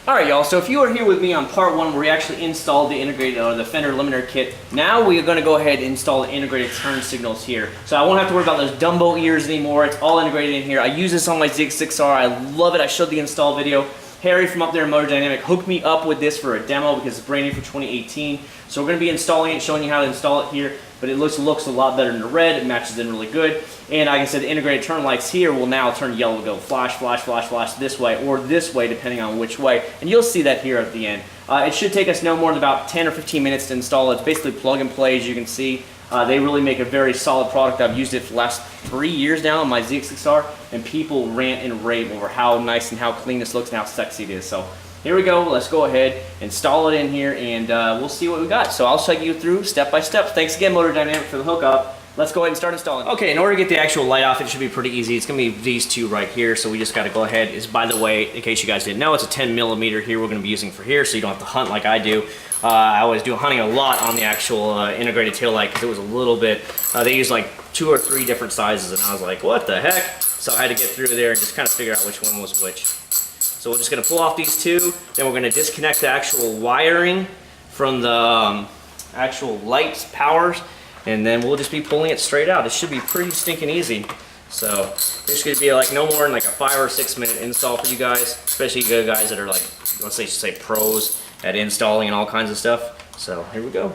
Alright y'all, so if you were here with me on part 1 where we actually installed the integrated the fender limiter kit, now we are going to go ahead and install the integrated turn signals here. So I won't have to worry about those Dumbo ears anymore. It's all integrated in here. I use this on my ZX6R. I love it. I showed the install video. Harry from up there in Motodynamic hooked me up with this for a demo because it's brand new for 2018. So we're going to be installing it, showing you how to install it here. But it looks a lot better than the red. It matches in really good. And like I said, the integrated turn lights here will now turn yellow, go flash, flash, flash, flash this way or this way, depending on which way. And you'll see that here at the end. It should take us no more than about 10 or 15 minutes to install it. It's basically plug and play, as you can see. They really make a very solid product. I've used it for the last 3 years now on my ZX6R, and people rant and rave over how nice and how clean this looks and how sexy it is. So here we go. Let's go ahead, install it in here, and we'll see what we got. So I'll take you through step by step. Thanks again, Motodynamic, for the hookup. Let's go ahead and start installing. Okay, in order to get the actual light off, it should be pretty easy. It's going to be these two right here, so we just got to go ahead. It's, by the way, in case you guys didn't know, it's a 10 millimeter here we're going to be using for here, so you don't have to hunt like I do. I always do hunting a lot on the actual integrated taillight because it was a little bit, they used like 2 or 3 different sizes, and I was like, what the heck? So I had to get through there and just kind of figure out which one was which. So we're just going to pull off these two, then we're going to disconnect the actual wiring from the actual lights, powers, and then we'll just be pulling it straight out. It should be pretty stinking easy. So this should be like no more than like a 5 or 6 minute install for you guys, especially you guys that are like, let's say pros at installing and all kinds of stuff. So here we go.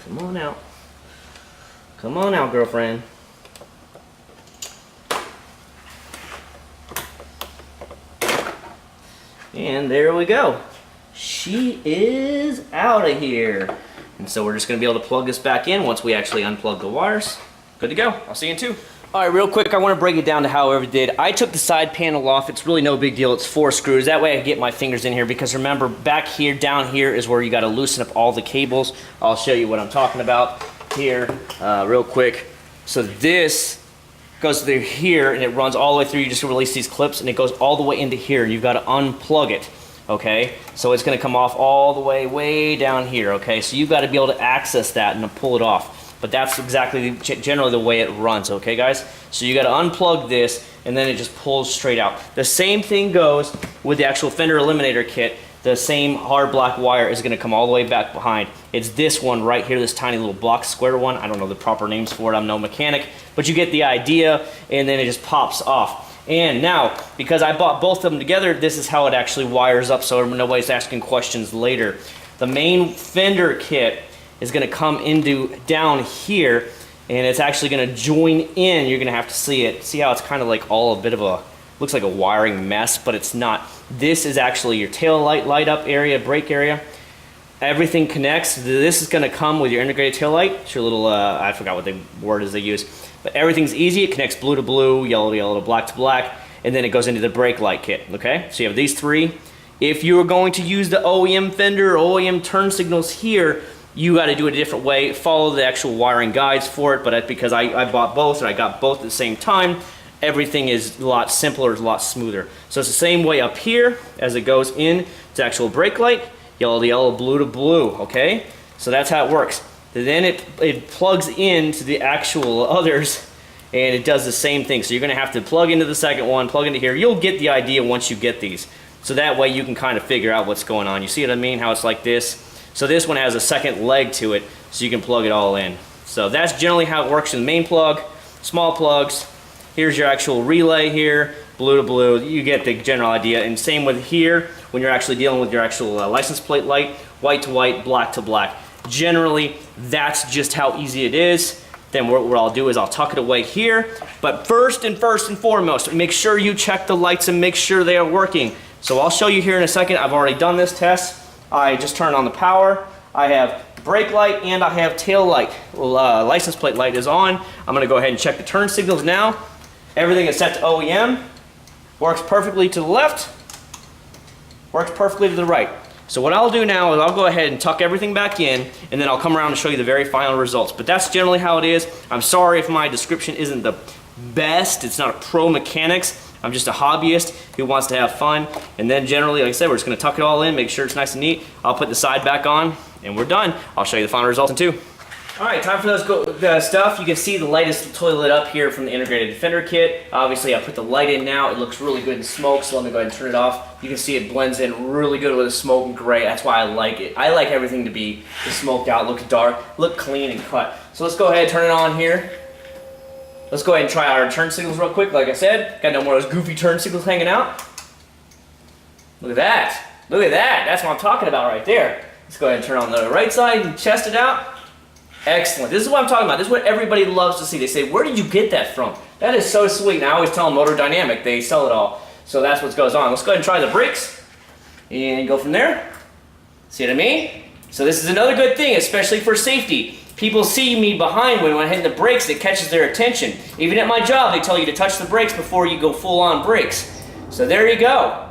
Come on out. Come on out, girlfriend. And there we go. She is out of here. And so we're just going to be able to plug this back in once we actually unplug the wires. Good to go. I'll see you in 2. Alright, real quick, I want to break it down to how I did. I took the side panel off. It's really no big deal. It's 4 screws. That way I can get my fingers in here, because remember, back here, down here is where you got to loosen up all the cables. I'll show you what I'm talking about here real quick. So this goes through here and it runs all the way through. You just release these clips and it goes all the way into here. You've got to unplug it. Okay, so it's going to come off all the way down here. Okay, so you've got to be able to access that and pull it off. But that's exactly generally the way it runs. Okay, guys, so you got to unplug this and then it just pulls straight out. The same thing goes with the actual fender eliminator kit. The same hard black wire is going to come all the way back behind. It's this one right here, this tiny little block square one. I don't know the proper names for it. I'm no mechanic, but you get the idea, and then it just pops off. And now, because I bought both of them together, this is how it actually wires up, so nobody's asking questions later. The main fender kit is going to come into down here, and it's actually going to join in. You're going to have to see it. See how it's kind of like all a bit of a, looks like a wiring mess, but it's not. This is actually your tail light up area, brake area. Everything connects. This is going to come with your integrated tail light. It's your little, I forgot what the word is they use. But everything's easy. It connects blue to blue, yellow to yellow, black to black, and then it goes into the brake light kit, okay? So you have these 3. If you are going to use the OEM fender or OEM turn signals here, you got to do it a different way. Follow the actual wiring guides for it, but that's because I bought both and I got both at the same time. Everything is a lot simpler, a lot smoother. So it's the same way up here as it goes in to actual brake light, yellow to yellow, blue to blue, okay? So that's how it works. Then it plugs into the actual others, and it does the same thing. So you're going to have to plug into the second one, plug into here. You'll get the idea once you get these. So that way you can kind of figure out what's going on. You see what I mean? How it's like this. So this one has a second leg to it, so you can plug it all in. So that's generally how it works in the main plug. Small plugs. Here's your actual relay here, blue to blue. You get the general idea. And same with here, when you're actually dealing with your actual license plate light, white to white, black to black. Generally, that's just how easy it is. Then what I'll do is I'll tuck it away here. But first and foremost, make sure you check the lights and make sure they are working. So I'll show you here in a second. I've already done this test. I just turned on the power. I have brake light and I have tail light. License plate light is on. I'm going to go ahead and check the turn signals now. Everything is set to OEM. Works perfectly to the left. Works perfectly to the right. So what I'll do now is I'll go ahead and tuck everything back in, and then I'll come around and show you the very final results. But that's generally how it is. I'm sorry if my description isn't the best. It's not a pro mechanics. I'm just a hobbyist who wants to have fun. And then generally, like I said, we're just going to tuck it all in, make sure it's nice and neat. I'll put the side back on, and we're done. I'll show you the final results in 2. All right, time for the stuff. You can see the light is totally lit up here from the integrated fender kit. Obviously, I put the light in now. It looks really good in smoke, so let me go ahead and turn it off. You can see it blends in really good with the smoke and gray. That's why I like it. I like everything to be smoked out, look dark, look clean and cut. So let's go ahead and turn it on here. Let's go ahead and try out our turn signals real quick. Like I said, got no more of those goofy turn signals hanging out. Look at that. Look at that. That's what I'm talking about right there. Let's go ahead and turn on the right side and test it out. Excellent. This is what I'm talking about. This is what everybody loves to see. They say, where did you get that from? That is so sweet. And I always tell them Motodynamic. They sell it all. So that's what goes on. Let's go ahead and try the brakes and go from there. See what I mean? So this is another good thing, especially for safety. People see me behind when I'm hitting the brakes. It catches their attention. Even at my job, they tell you to touch the brakes before you go full-on brakes. So there you go.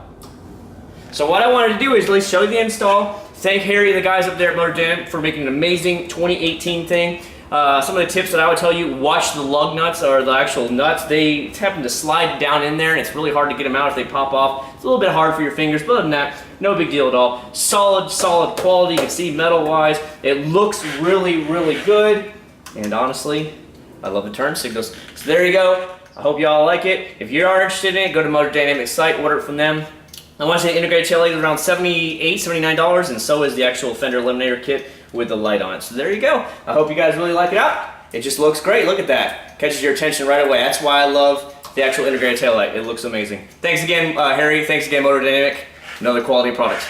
So what I wanted to do is at least show you the install. Thank Harry and the guys up there at Motodynamic for making an amazing 2018 thing. Some of the tips that I would tell you, watch the lug nuts or the actual nuts. They happen to slide down in there and it's really hard to get them out if they pop off. It's a little bit hard for your fingers, but other than that, no big deal at all. Solid quality. You can see metal-wise. It looks really good. And honestly, I love the turn signals. So there you go. I hope you all like it. If you are interested in it, go to Motodynamic's site, order it from them. I want to say the integrated tail light is around $78, $79, and so is the actual fender eliminator kit with the light on it. So there you go. I hope you guys really like it out. It just looks great. Look at that. Catches your attention right away. That's why I love the actual integrated tail light. It looks amazing. Thanks again, Harry. Thanks again, Motodynamic. Another quality product.